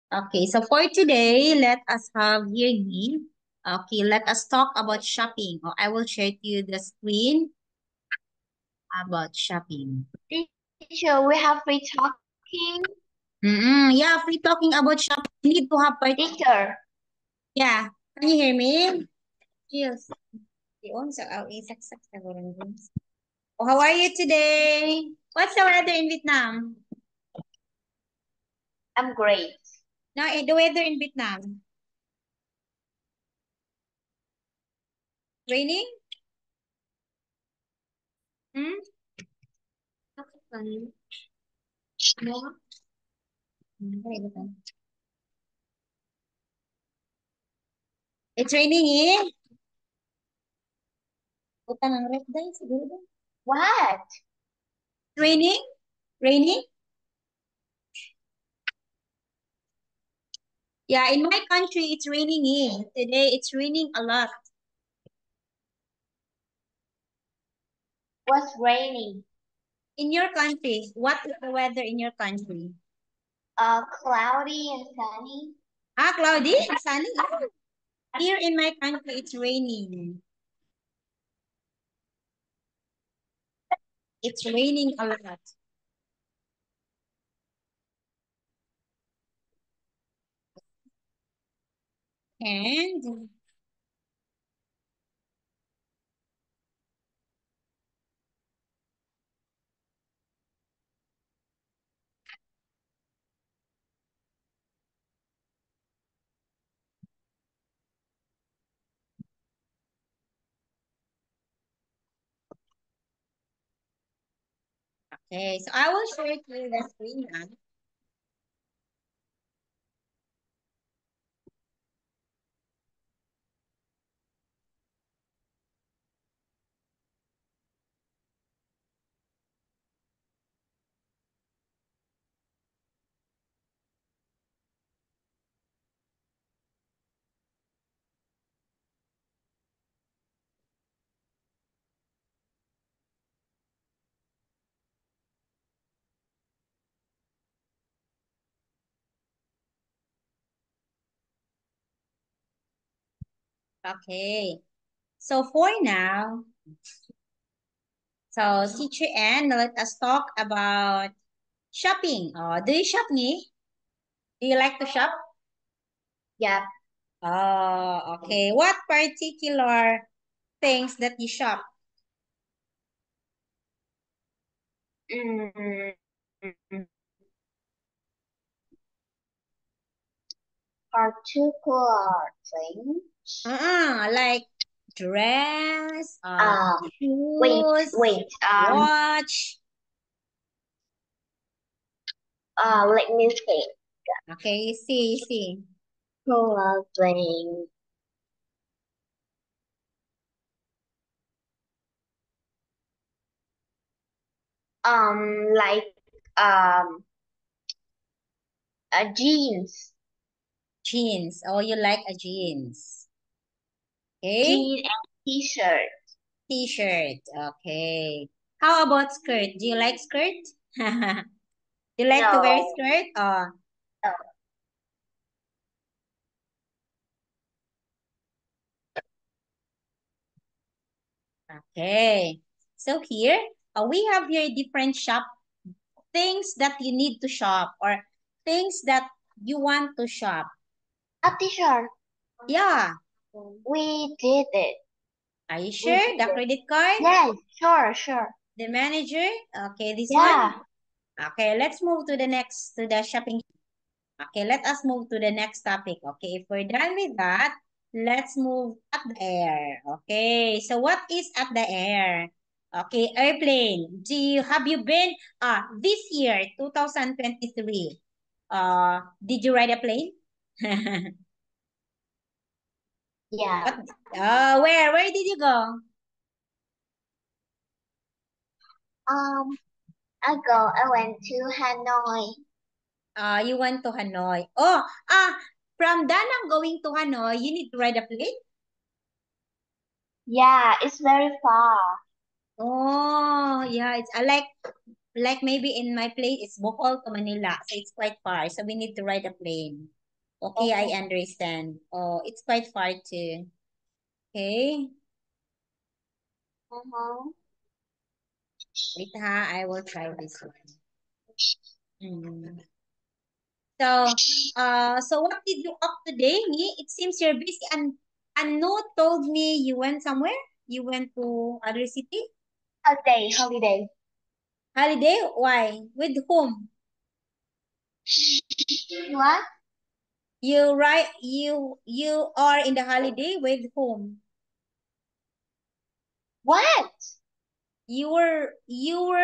Okay, so for today, let us have here the, okay, let us talk about shopping. Oh, I will share to you the screen about shopping. Teacher, we have free talking. Yeah, free talking about shopping. You need to have part. Teacher, Yeah, can you hear me? Yes. So I'll Oh, how are you today? What's the weather in Vietnam? I'm great. No, the weather in Vietnam. Raining? Hmm? No? It's raining eh? Utang ang ref dahil siguro daw. What? Raining? Raining? Yeah, in my country, it's raining eh. Today, it's raining a lot. What's raining? In your country, what is the weather in your country? Cloudy and sunny. Ah, cloudy? Sunny? Oh, here in my country, it's raining. It's raining a lot. And, okay, so I will share to you the screen now. Okay, so for now, so teacher Anne, let us talk about shopping. Oh, do you shop me? Do you like to shop? Yep. Oh, okay. What particular things that you shop? Mm, particular things. Like dress, Um, wait, shoes, wait. watch. Let me think. Okay, you see. Clothing. Like um, jeans, Jeans. Oh, you like a jeans. Okay. jean and t-shirt. T-shirt. Okay. How about skirt? Do you like skirt? You like to wear No, skirt? Oh, no. okay. So here, we have here different shop things that you need to shop or things that you want to shop. A t-shirt. Yeah. We did it. Are you We sure? did The it. credit card? Yes, sure, sure. The manager? Okay, this one? Yeah. Okay, let's move to the next, to the shopping. Okay, let us move to the next topic. Okay, if we're done with that, let's move at the air. Okay, so what is at the air? Okay, airplane. Have you been this year, 2023? Did you ride a plane? Yeah. What? Where did you go? Um, I went to Hanoi. You went to Hanoi. From Danang going to Hanoi, you need to ride a plane? Yeah, it's very far. Oh, yeah, it's like maybe in my place it's Bohol to Manila, so it's quite far. So we need to ride a plane. Okay, I understand. Oh, it's quite far too. Okay. Wait ha, I will try this one. Mm. So, so what did you up today, Ni? It seems you're busy. And Anu told me you went somewhere. You went to other city. Holiday. Holiday? Why? With whom? What? You are in the holiday with whom? What? You were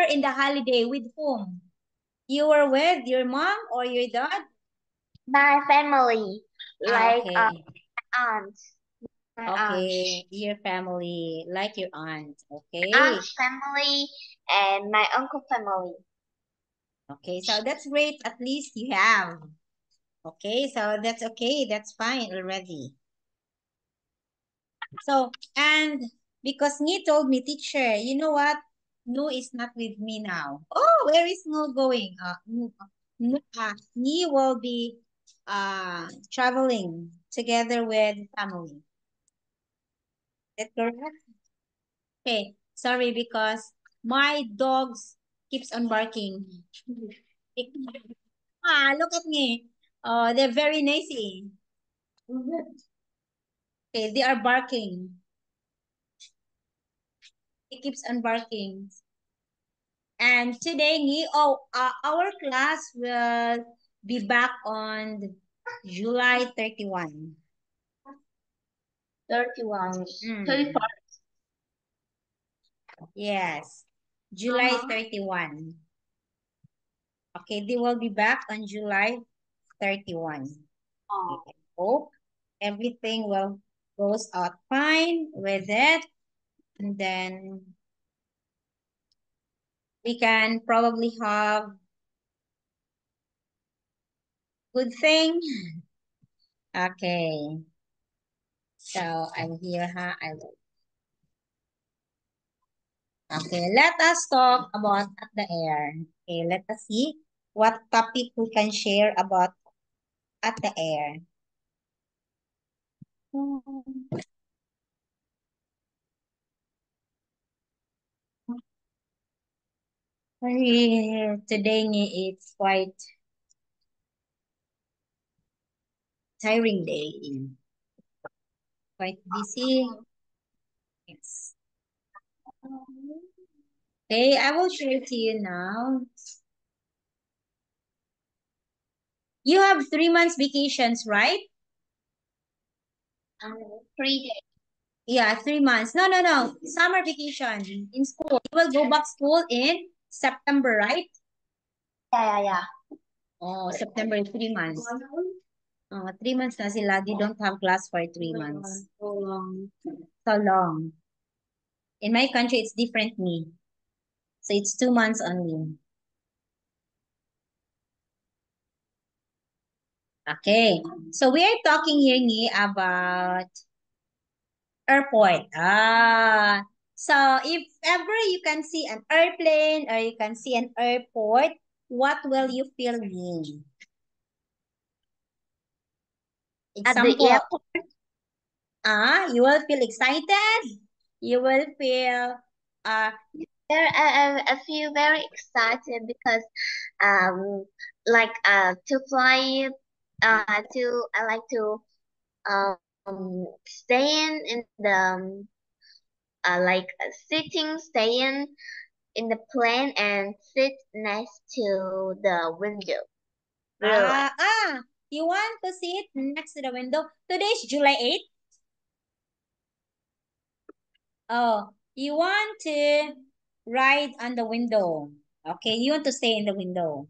in the holiday with whom? You were with your mom or your dad? My family, like Okay. aunt, my aunt, Okay, your family, like your aunt. Okay. aunt's family, and my uncle family. Okay, so that's great. At least you have. Okay, so that's okay. That's fine already. So, and because Ni told me, teacher, you know what? Nu is not with me now. Oh, where is Nu going? Ni will be traveling together with family. Is that correct? Okay, sorry because my dogs keeps on barking. Look at me. Oh, they're very noisy. Okay, they are barking. He keeps on barking. And today, our class will be back on July 31. 31. Mm, 31st. yes, July 31. Okay, they will be back on July 31. Okay, I hope everything will goes out fine with it. And then we can probably have good thing. Okay. So I'm here, huh? I will. Okay, let us talk about at the air. Okay, let us see what topic we can share about at the air. Today it's quite tiring day. Quite busy. Yes. Okay, I will share to you now. You have 3 months vacations, right? 3 days. Yeah, 3 months. No, no, no. Summer vacation in school. You will go back school in September, right? Yeah. Oh, September, 3 months. 3 months na sila. They don't have class for 3 months. So long. So long. In my country, it's different me. So it's 2 months only. Okay. So we are talking here ni about airport. So if ever you can see an airplane or you can see an airport, what will you feel ni? At the Example, airport, you will feel excited. You will feel I feel very excited because um like to fly to I like to stay in the like staying in the plane and sit next to the window. Really like. you want to sit next to the window. Today is July 8th. Oh, you want to ride on the window. Okay, you want to stay in the window.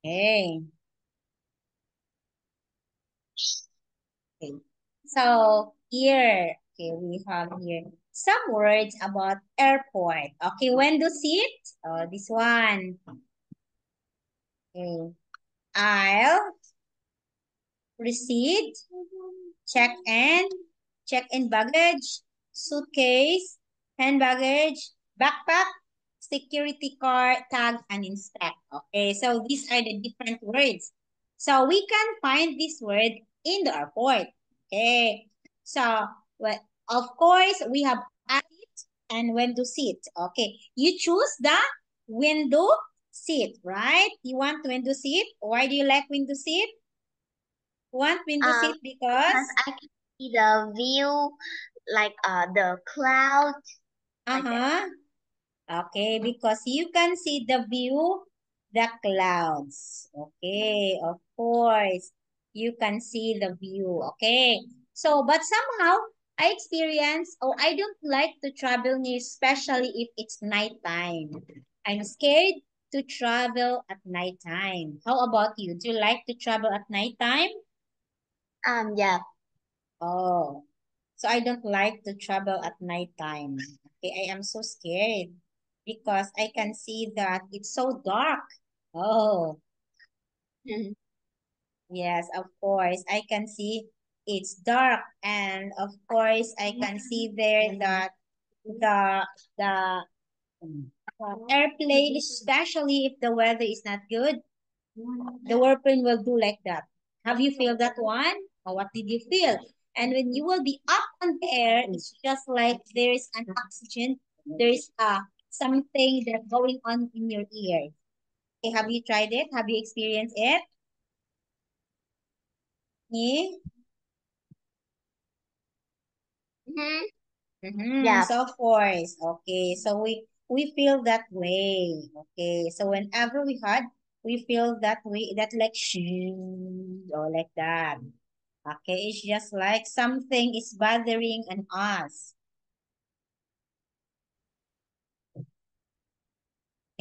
Okay. Okay. So here, okay, we have here some words about airport. Okay, when to sit? Oh, this one. Okay. Aisle, receipt, check-in baggage, suitcase, hand baggage, backpack, security card, tag, and inspect. Okay, so these are the different words. So we can find this word in the airport. Okay, so well, of course we have at it and when to sit. Okay, you choose the window seat, right? You want window seat. Why do you like window seat? Want window Um, seat because because I can see the view, like the cloud, like that. uh-huh. Okay, because you can see the view, the clouds. Okay, of course. You can see the view. Okay. So, but somehow I experience, oh, I don't like to travel near, especially if it's nighttime. I'm scared to travel at nighttime. How about you? Do you like to travel at nighttime? Yeah. Oh, so I don't like to travel at nighttime. Okay, I am so scared because I can see that it's so dark. Oh, Mhm. yes, of course. I can see it's dark and of course I can see there that the the airplane, especially if the weather is not good, the airplane will do like that. Have you feel that one? Or what did you feel? And when you will be up on the air, it's just like there is an oxygen. There is something that going on in your ear. Okay, have you tried it? Have you experienced it? Yeah. Mhm. Mm-hmm. Yeah. So of course, okay. So we feel that way. Okay. So whenever we feel that way, that like shoo, or like that. Okay, it's just like something is bothering on us.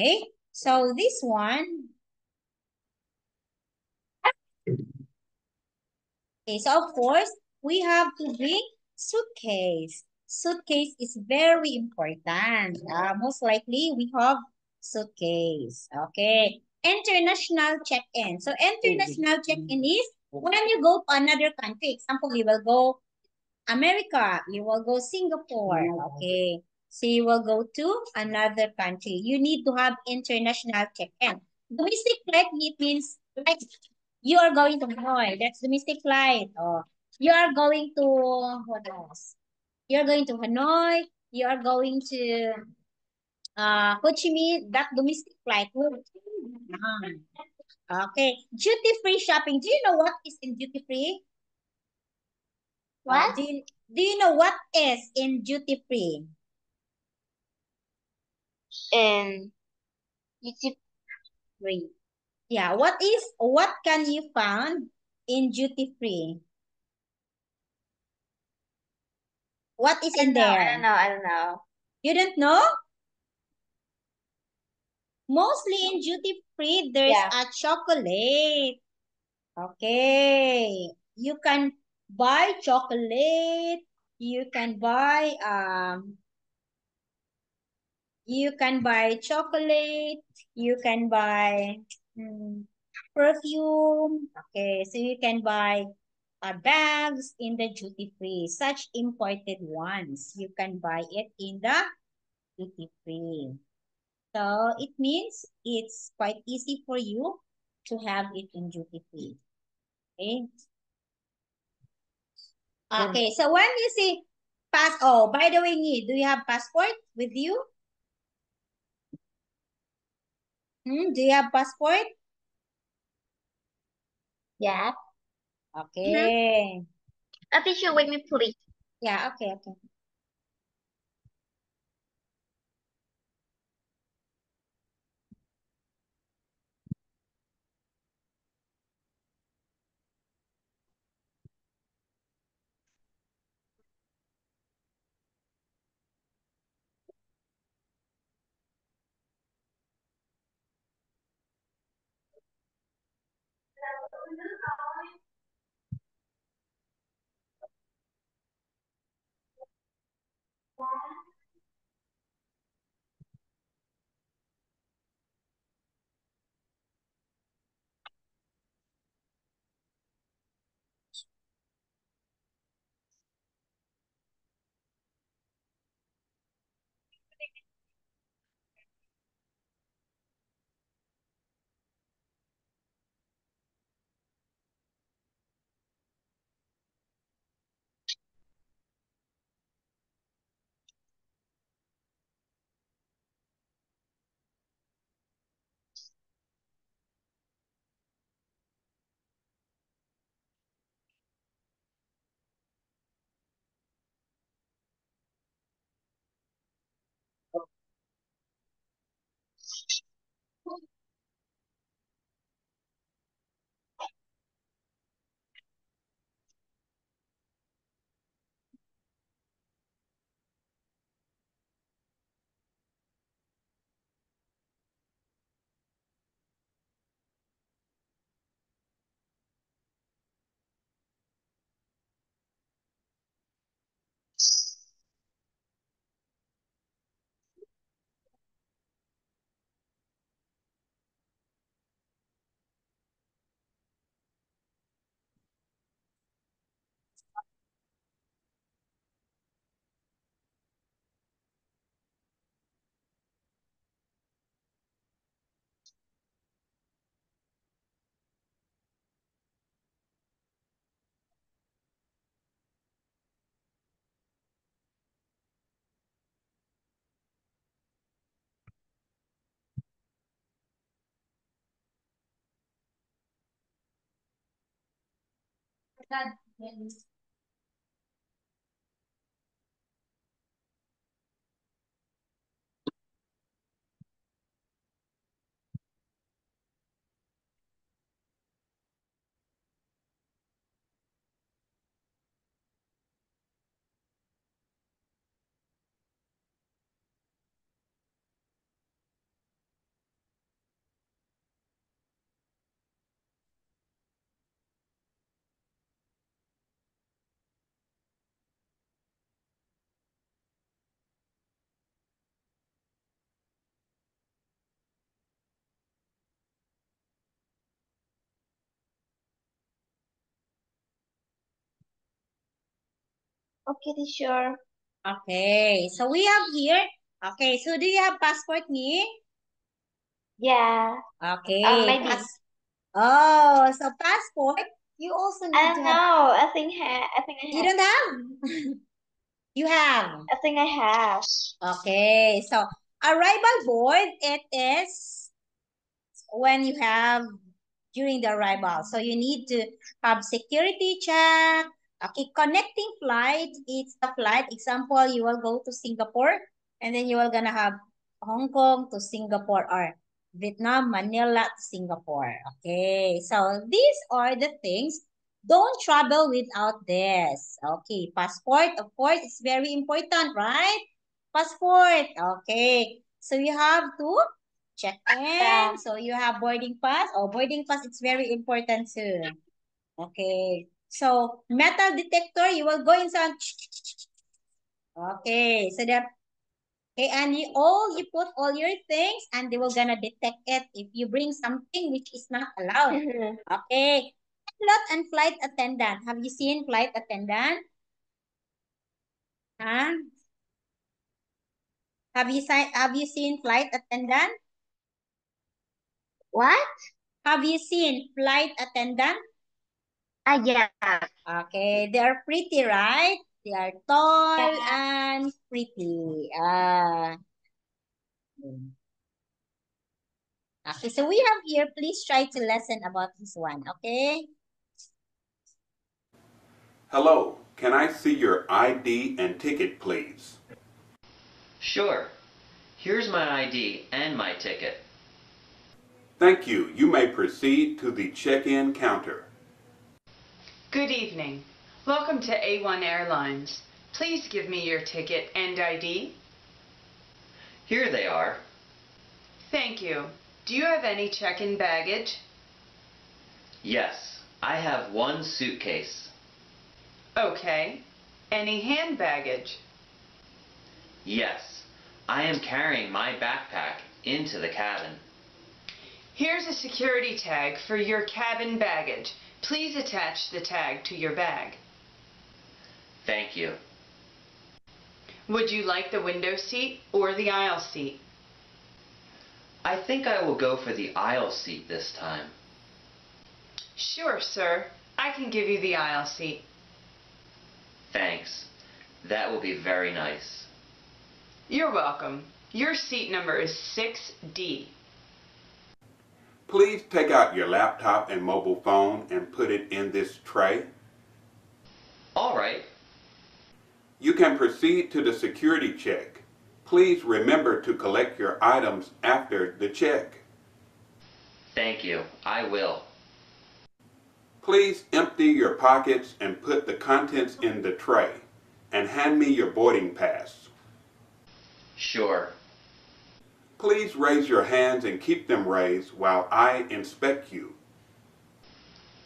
Okay, so this one, okay, so of course, we have to bring suitcase. Suitcase is very important. Most likely, we have suitcase. Okay, international check-in. So international check-in is when you go to another country. Example, you will go America, you will go Singapore. Okay. So you will go to another country. You need to have international check-in. Domestic flight means like you are going to Hanoi. That's domestic flight. Oh, you are going to what else? You're going to Hanoi. You are going to Ho Chi Minh. That domestic flight. Okay. Duty free shopping. Do you know what is in duty free? What? Do you know what is in duty free? And YouTube. Free. Yeah, what can you find in duty free? What is I in don't know. I don't there? know. I don't know. You don't know? Mostly in duty free, there's Yeah. a chocolate. Okay. You can buy chocolate. You can buy you can buy chocolate. You can buy mm, perfume. Okay, so you can buy bags in the duty free, such imported ones. You can buy it in the duty free. So it means it's quite easy for you to have it in duty free. Okay. Okay. So when you see oh, by the way, do you have passport with you? Do you have passport? Yeah. Mhm. Okay. Teacher, wait me, please. Yeah. Okay. Okay. Okay, teacher. Okay, so we have here. Okay, so do you have passport, me? Yeah. Okay, Maybe. Oh, so passport, you also I need to don't have. know. I think I You have. don't have? You have. I think I have. Okay, so arrival board, it is when you have during the arrival. So you need to have security check. Okay, connecting flight. It's a flight. Example, you will go to Singapore and then you are gonna have Hong Kong to Singapore or Vietnam, Manila to Singapore. Okay, so these are the things. Don't travel without this. Okay, passport, of course, it's very important, right? Passport. Okay, so you have to check Yeah. in. So you have boarding pass. Oh, boarding pass, it's very important too. Okay. So metal detector, you will go inside. Okay. So that okay, and you put all your things and they will gonna detect it if you bring something which is not allowed. Okay. Pilot and flight attendant. Have you seen flight attendant? Huh? Have you seen flight attendant? What? Have you seen flight attendant? Yeah. Okay, they are pretty, right? They are tall Yeah. and pretty. Okay, so we have here, please try to listen about this one, okay? Hello, can I see your ID and ticket, please? Sure. Here's my ID and my ticket. Thank you. You may proceed to the check-in counter. Good evening. Welcome to A1 Airlines. Please give me your ticket and ID. Here they are. Thank you. Do you have any check-in baggage? Yes, I have one suitcase. Okay. Any hand baggage? Yes, I am carrying my backpack into the cabin. Here's a security tag for your cabin baggage. Please attach the tag to your bag. Thank you. Would you like the window seat or the aisle seat? I think I will go for the aisle seat this time. Sure, sir. I can give you the aisle seat. Thanks. That will be very nice. You're welcome. Your seat number is 6D. Please take out your laptop and mobile phone and put it in this tray. All right. You can proceed to the security check. Please remember to collect your items after the check. Thank you. I will. Please empty your pockets and put the contents in the tray, and hand me your boarding pass. Sure. Please raise your hands and keep them raised while I inspect you.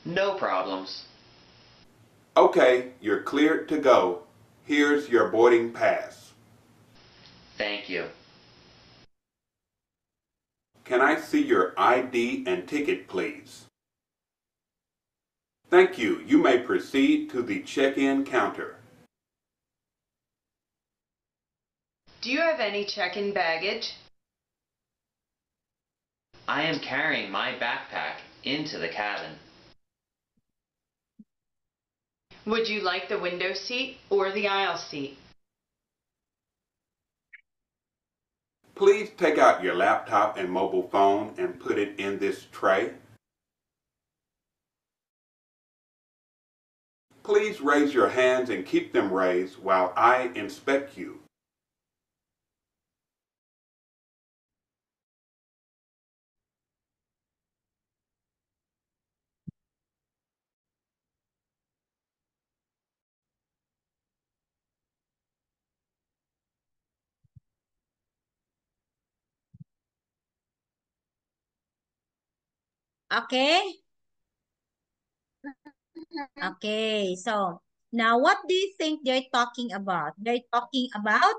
No problems. Okay, you're cleared to go. Here's your boarding pass. Thank you. Can I see your ID and ticket, please? Thank you. You may proceed to the check-in counter. Do you have any check-in baggage? I am carrying my backpack into the cabin. Would you like the window seat or the aisle seat? Please take out your laptop and mobile phone and put it in this tray. Please raise your hands and keep them raised while I inspect you. Okay? Okay, so now what do you think they're talking about? They're talking about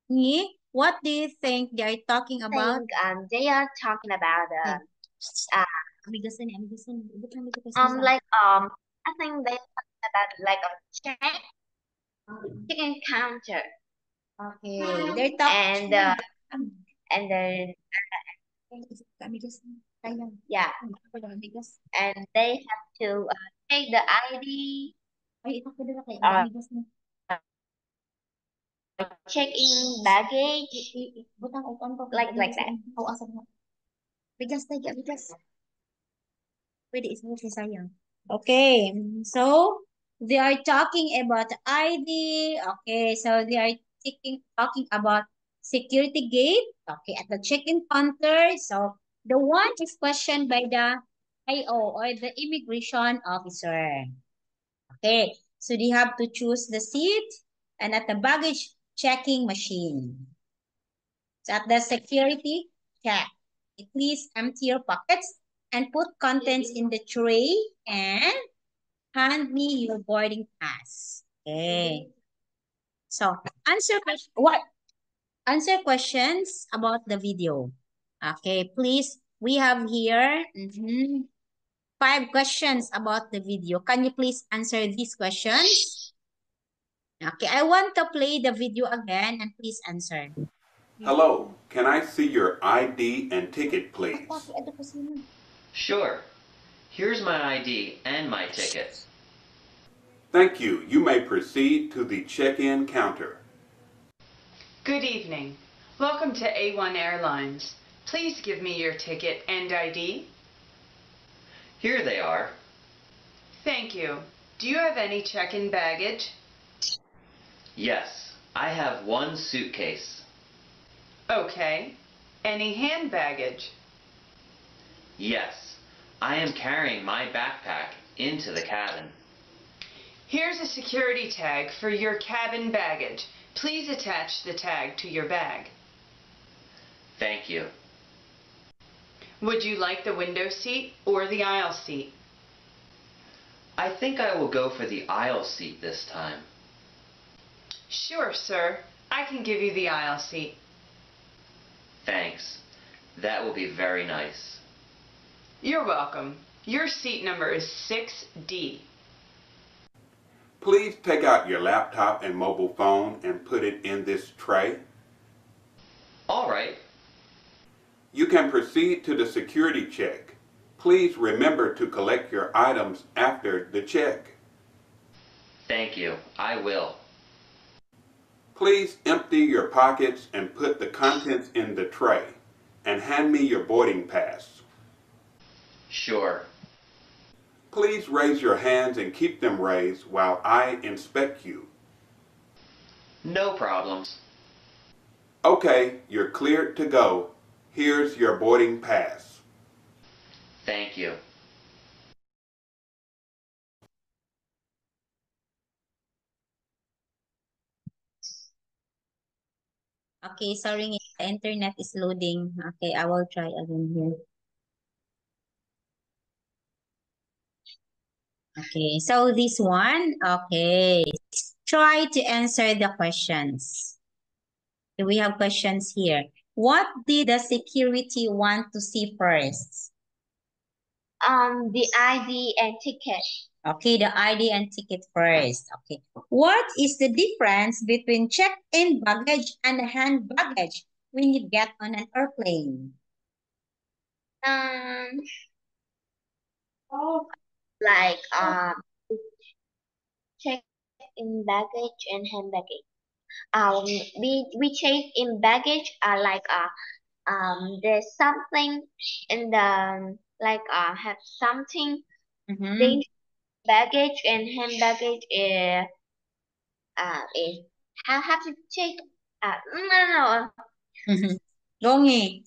me? What do you think they're talking I about? think they are talking about Amigas na ni, amigas na ni. Ibig kami ko kasi like I think they talking about like a chicken counter Okay, they're talking. and then Amigas na. Sayang. yeah, Ako lang, amigas. and they have to take the ID, Ay, ito ko dala kay amigas na. check in baggage, Butang upan ko. like that. Awasan mo. Bigas tayo, bigas. Pwede isa siya sayang. Okay, so they are talking about ID. Okay, so they are talking about security gate. Okay, at the check-in counter. So the one is questioned by the IO or the immigration officer. Okay, so they have to choose the seat and at the baggage checking machine. So at the security check, please empty your pockets and put contents in the tray and hand me your boarding pass. Okay. So answer questions about the video. Okay, please. We have here 5 questions about the video. Can you please answer these questions? Okay, I want to play the video again and please answer. Hello, can I see your ID and ticket, please? Sure. Here's my ID and my ticket. Thank you. You may proceed to the check-in counter. Good evening. Welcome to A1 Airlines. Please give me your ticket and ID. Here they are. Thank you. Do you have any check-in baggage? Yes, I have one suitcase. Okay. Any hand baggage? Yes, I am carrying my backpack into the cabin. Here's a security tag for your cabin baggage. Please attach the tag to your bag. Thank you. Would you like the window seat or the aisle seat? I think I will go for the aisle seat this time. Sure, sir. I can give you the aisle seat. Thanks. That will be very nice. You're welcome. Your seat number is 6D. Please take out your laptop and mobile phone and put it in this tray. All right. You can proceed to the security check. Please remember to collect your items after the check. Thank you. I will. Please empty your pockets and put the contents in the tray and hand me your boarding pass. Sure. Please raise your hands and keep them raised while I inspect you. No problems. Okay, you're cleared to go. Here's your boarding pass. Thank you. Okay, sorry, the internet is loading. Okay, I will try again here. Okay, so this one, okay. Try to answer the questions. Okay, we have questions here. What did the security want to see first? The ID and ticket. Okay, the ID and ticket first. Okay. What is the difference between check-in baggage and hand baggage when you get on an airplane? Like check in baggage and hand baggage. We check in baggage like there's something in the like have something. Mm-hmm. Then baggage and hand baggage is have to take. No. Mm-hmm. Gongi.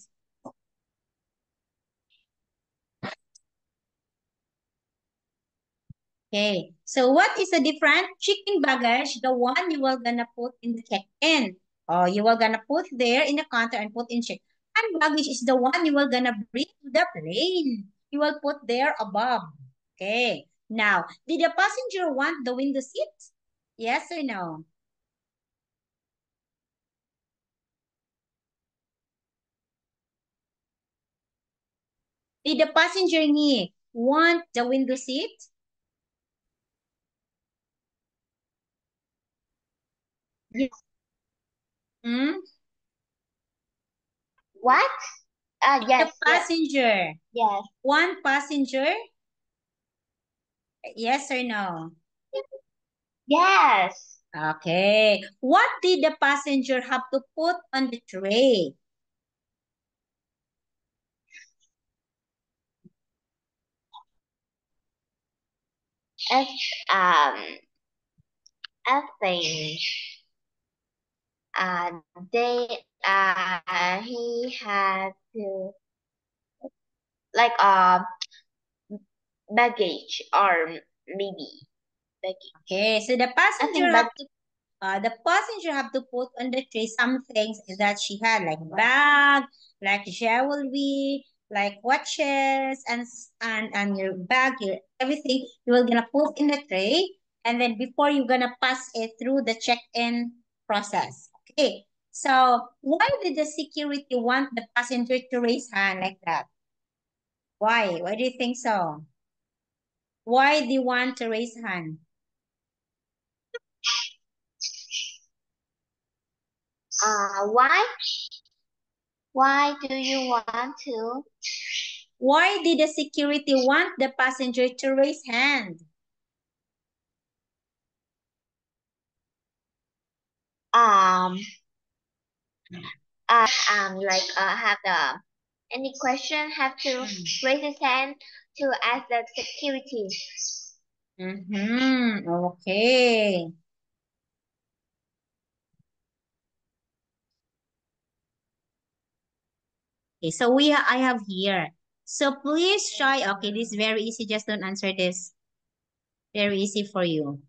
Okay, so what is the different? Check-in baggage, the one you were gonna put in the check-in. Or you were gonna put there in the counter and put in check. And baggage is the one you were gonna bring to the plane. You will put there above. Okay, now, did the passenger want the window seat? Yes or no? Did the passenger want the window seat? Yes. Hmm? What? The Yes. passenger. Yes. One passenger? Yes or no? Yes. Okay. What did the passenger have to put on the tray? As um, I think uh, they he had to like baggage or maybe baggage. Okay, so I think bag the passenger have to put on the tray some things that she had, like bag, like jewelry, like watches, and your bag, your everything you were gonna put in the tray, and then before you're gonna pass it through the check-in process. Okay, so why did the security want the passenger to raise hand like that? Why? Why do you think so? Why do you want to raise hand? why? Why do you want to? Why did the security want the passenger to raise hand? Um like have the any question have to raise his hand to ask the security. Mm-hmm. Okay. Okay, so I have here. So please try. Okay, this is very easy. Just don't answer this. Very easy for you.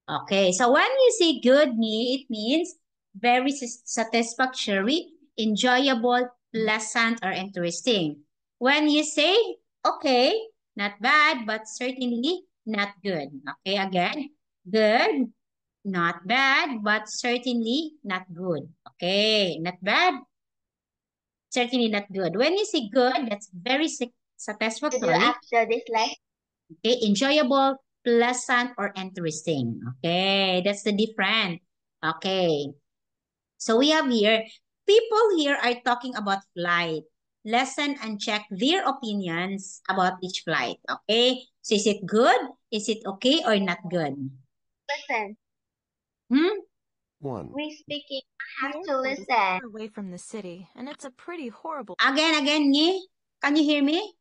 Okay, so when you say good it means very satisfactory, enjoyable, pleasant, or interesting. When you say okay, not bad, but certainly not good. Okay, again, good, not bad, but certainly not good. Okay, not bad, certainly not good. When you say good, that's very Did you satisfactory, after this lesson? okay, enjoyable, pleasant, or interesting. Okay, that's the difference. Okay, so we have here, people here are talking about flight. Listen and check their opinions about each flight. Okay, so is it good? Is it okay or not good? Listen, Hmm? 1. we speaking. I The have to airport is listen. far away from the city, and it's a pretty horrible. Again, can you hear me?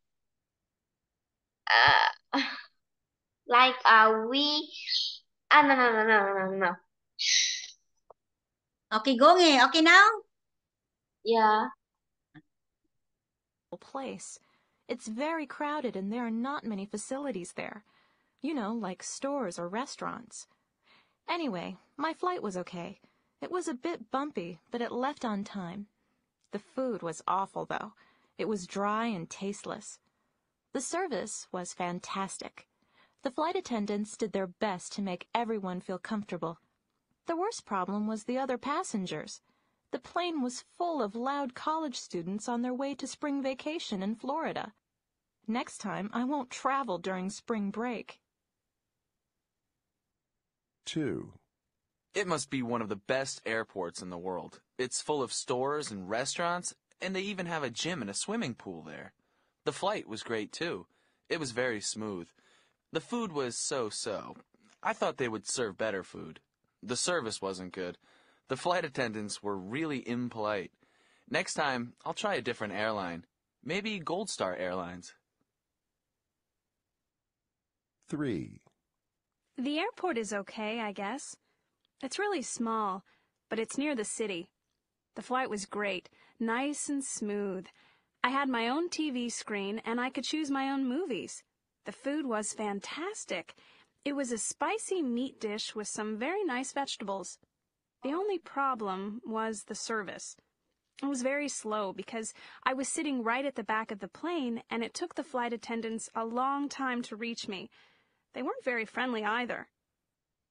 Uh, like we. No. Okay, go okay now? Yeah. Place. It's very crowded and there are not many facilities there. You know, like stores or restaurants. Anyway, my flight was okay. It was a bit bumpy, but it left on time. The food was awful, though. It was dry and tasteless. The service was fantastic. The flight attendants did their best to make everyone feel comfortable. The worst problem was the other passengers. The plane was full of loud college students on their way to spring vacation in Florida. Next time, I won't travel during spring break. 2. It must be one of the best airports in the world. It's full of stores and restaurants, and they even have a gym and a swimming pool there. The flight was great, too. It was very smooth. The food was so-so. I thought they would serve better food. The service wasn't good. The flight attendants were really impolite. Next time, I'll try a different airline. Maybe Gold Star Airlines. 3. The airport is okay, I guess. It's really small, but it's near the city. The flight was great, nice and smooth. I had my own TV screen, and I could choose my own movies. The food was fantastic. It was a spicy meat dish with some very nice vegetables. The only problem was the service. It was very slow because I was sitting right at the back of the plane, and it took the flight attendants a long time to reach me. They weren't very friendly either.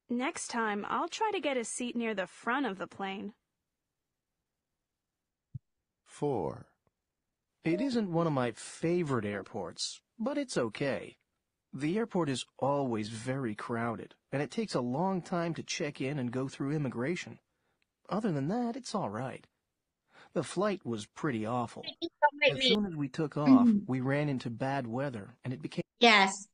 Next time, I'll try to get a seat near the front of the plane. 4. It isn't one of my favorite airports, but it's okay. The airport is always very crowded, and it takes a long time to check in and go through immigration. Other than that, it's all right. The flight was pretty awful. As soon as we took off, we ran into bad weather, and it became... Yes.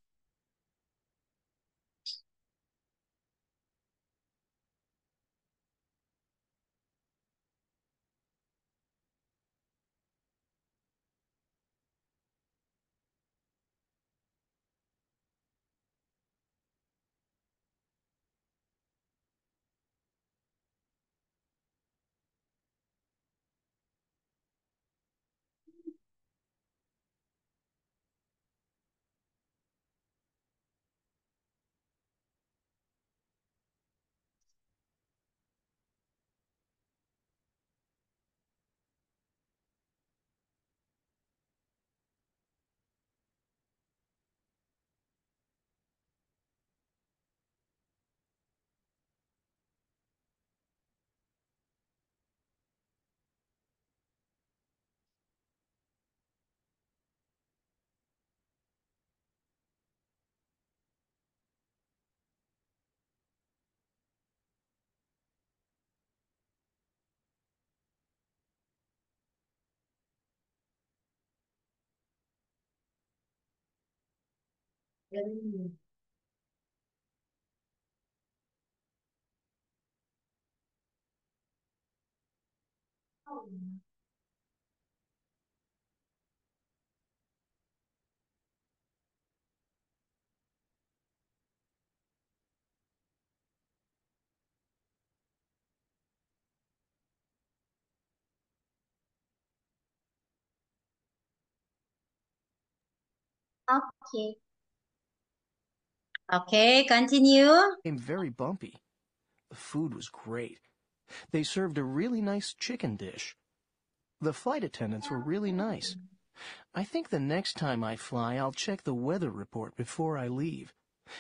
Okay. Okay, continue. became very bumpy. The food was great. They served a really nice chicken dish. The flight attendants were really nice. I think the next time I fly, I'll check the weather report before I leave.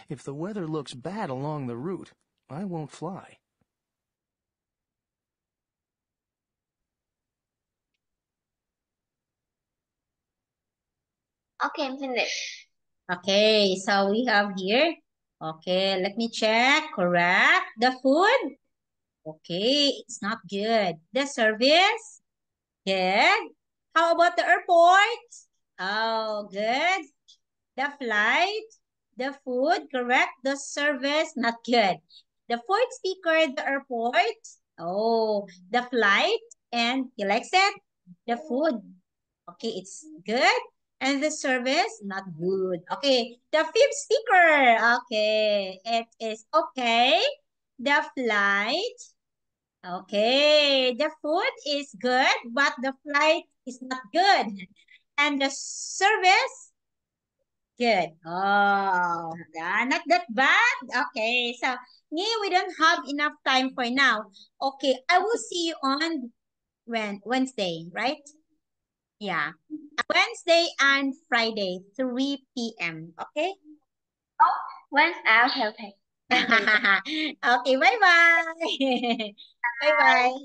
If the weather looks bad along the route, I won't fly. Okay, I'm finished. Okay, so we have here. Okay, let me check. Correct. The food. Okay, it's not good. The service. Good. How about the airport? Oh, good. The flight. The food. Correct. The service. Not good. The fourth speaker, the airport. Oh, the flight. And he likes it. The food. Okay, it's good. And the service, not good. Okay, the fifth speaker. Okay, it is okay. The flight. Okay, the food is good, but the flight is not good. And the service, good. Oh, not that bad. Okay, so we don't have enough time for now. Okay, I will see you on Wednesday, right? Yeah. Wednesday and Friday, 3 p.m. Okay? Once out, okay. Okay, bye-bye. Bye-bye.